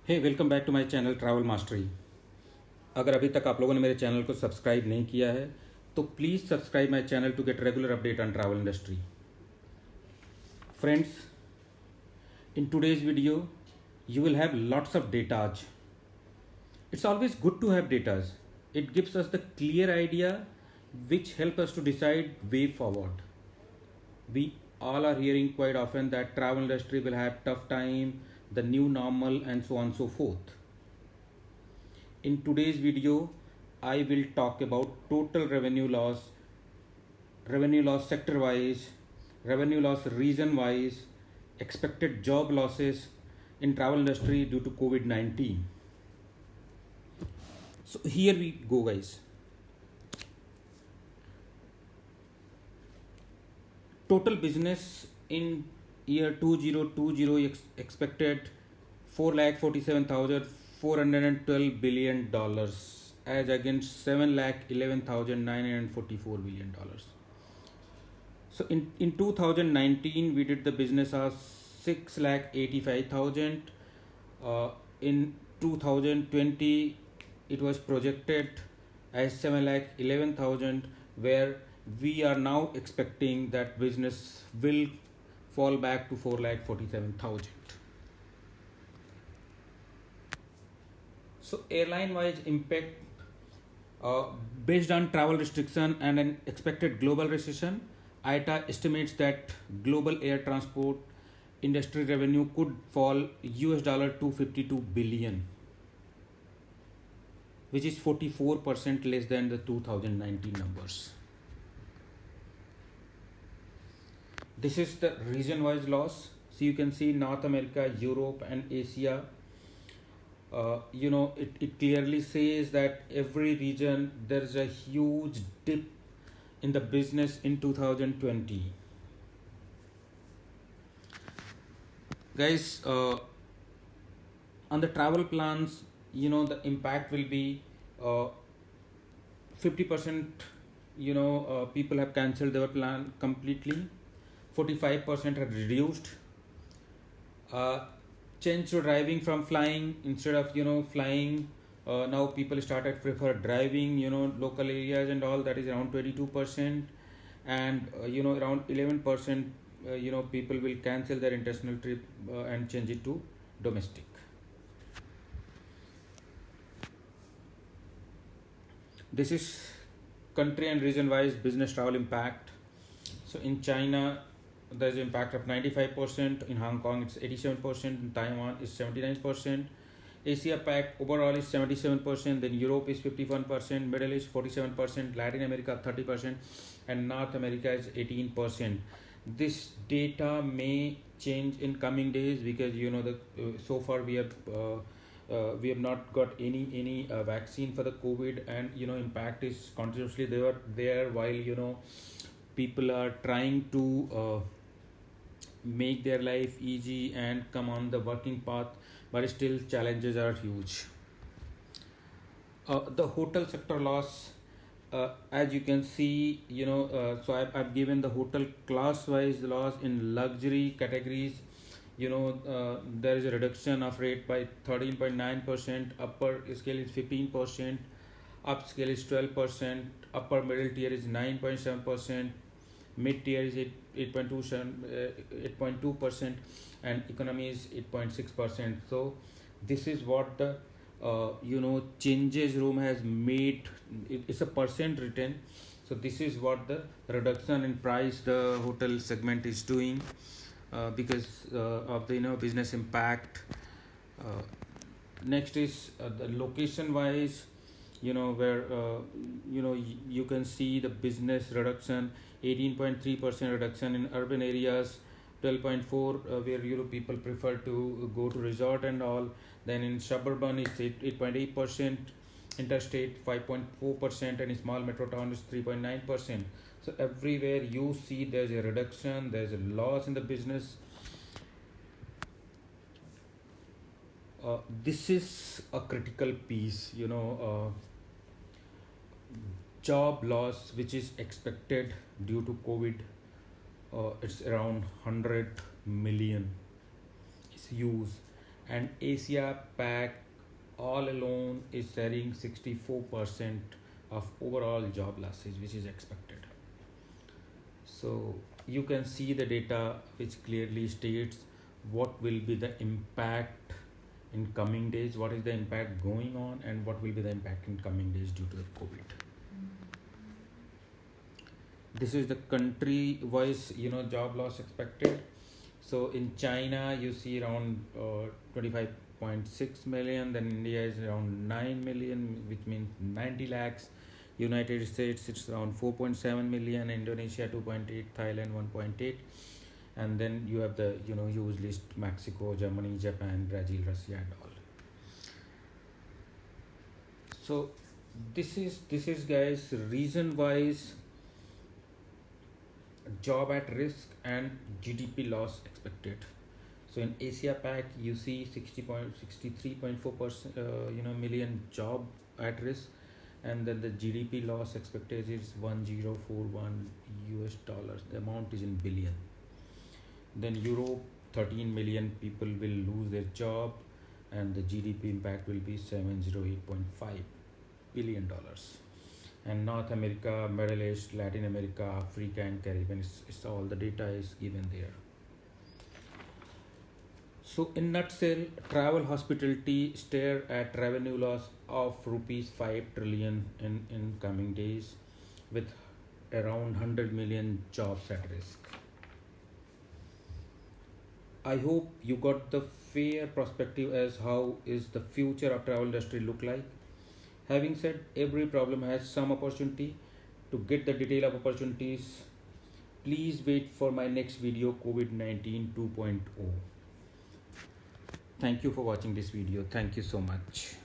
Hey welcome back to my channel travel mastery. अगर अभी तक आप लोगों ने मेरे चैनल को सब्सक्राइब नहीं किया है तो please subscribe my channel to get regular update on travel industry. Friends, in today's video you will have lots of datas. It's always good to have datas. It gives us the clear idea which help us to decide way forward. We all are hearing quite often that travel industry will have tough time, the new normal, and so on and so forth. In today's video, I will talk about total revenue loss sector wise, revenue loss region wise, expected job losses in travel industry due to COVID-19. So here we go, guys. Total business in year 2020 expected 4,47,412 billion dollars as against 7,11,944 billion dollars. So in 2019 we did the business of 6,85,000. In 2020 it was projected as 7,11,000, where we are now expecting that business will fall back to 4,47,000. So airline wise impact, based on travel restriction and an expected global recession, IATA estimates that global air transport industry revenue could fall $252 billion, which is 44% less than the 2019 numbers. This is the region wise loss. So you can see North America, Europe, and Asia. It clearly says that every region there is a huge dip in the business in 2020. Guys, on the travel plans, the impact will be 50%. People have cancelled their plan completely. 45% have reduced. Change to driving from flying. Instead of flying, now people started prefer driving, local areas and all. That is around 22%. And around 11%, people will cancel their international trip and change it to domestic. This is country and region wise business travel impact. So in China there is impact of 95%, in Hong Kong it's 87%, in Taiwan is 79%, Asia Pac overall is 77%, then Europe is 51%, Middle East 47%, Latin America 30%, and North America is 18%. This data may change in coming days because so far we have not got any vaccine for the COVID, and impact is continuously there while people are trying to make their life easy and come on the working path, but still challenges are huge. The hotel sector loss, as you can see, so I've given the hotel class wise loss. In luxury categories, there is a reduction of rate by 13.9%, upper scale is 15%, upscale is 12%, upper middle tier is 9.7%, mid tier is 8.2%, and economy is 8.6%. So this is what the changes room has made. It's a percent return. So this is what the reduction in price the hotel segment is doing because of the business impact. Next is the location wise, where you can see the business reduction, 18.3% reduction in urban areas, 12.4 where people prefer to go to resort and all. Then in suburban it's 8.8%, interstate 5.4%, and in small metro town is 3.9%. So everywhere you see there's a reduction, there's a loss in the business. This is a critical piece, job loss which is expected due to COVID. It's around 100 million. It's huge. and Asia Pac all alone is carrying 64% of overall job losses, which is expected. So you can see the data which clearly states what will be the impact in coming days, what is the impact going on, and what will be the impact in coming days due to the COVID. This is the country wise, job loss expected. So in China, you see around 25.6 million, then India is around 9 million, which means 90 lakhs. United States, it's around 4.7 million, Indonesia 2.8, Thailand 1.8, and then you have the huge list: Mexico, Germany, Japan, Brazil, Russia, and all. So this is guys, reason wise job at risk and GDP loss expected. So in Asia Pac, you see 63.4% million job at risk, and then the GDP loss expected is 1041 US dollars. The amount is in billion. Then Europe, 13 million people will lose their job, and the GDP impact will be 708.5 billion dollars. And North America, Middle East, Latin America, Africa, and Caribbean, it's all the data is given there. So in nutshell, travel hospitality stare at revenue loss of rupees 5 trillion in coming days, with around 100 million jobs at risk. I hope you got the fair perspective as how is the future of travel industry look like. Having said, every problem has some opportunity. To get the detail of opportunities, please wait for my next video, COVID-19 2.0. Thank you for watching this video. Thank you so much.